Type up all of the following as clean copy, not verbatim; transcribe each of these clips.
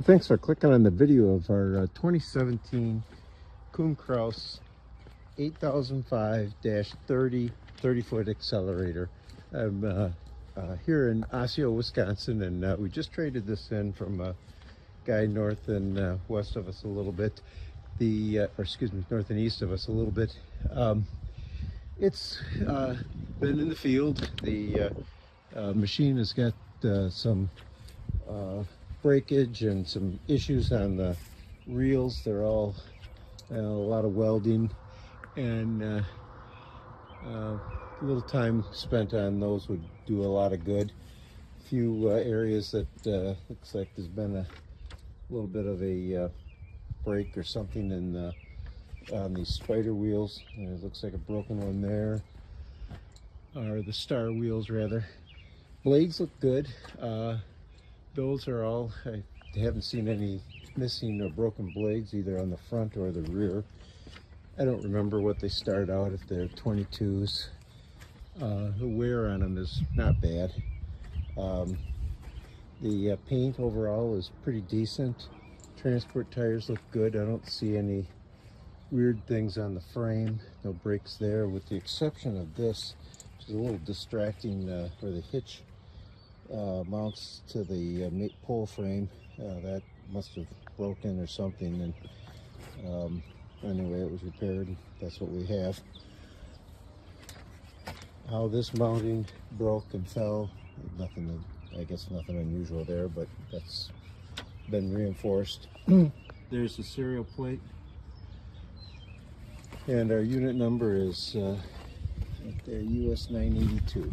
Thanks for clicking on the video of our 2017 KUHN 8005-30 30-foot accelerator. I'm here in Osseo, Wisconsin, and we just traded this in from a guy north and west of us a little bit. North and east of us a little bit. It's been in the field. The machine has got some breakage and some issues on the reels. They're all a lot of welding, and a little time spent on those would do a lot of good. A few areas that looks like there's been a little bit of a break or something in on these spider wheels. It looks like a broken one there, or the star wheels rather. Blades look good. Those are all, I haven't seen any missing or broken blades either on the front or the rear. I don't remember what they start out, if they're 22s. The wear on them is not bad. The paint overall is pretty decent. Transport tires look good. I don't see any weird things on the frame. No breaks there, with the exception of this, which is a little distracting, where the hitch mounts to the pole frame. That must have broken or something, and anyway, it was repaired. That's what we have. How this mounting broke and fell, nothing, I guess nothing unusual there, but that's been reinforced. There's the serial plate, and our unit number is right there, US 982.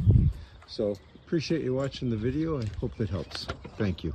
So appreciate you watching the video. I hope it helps. Thank you.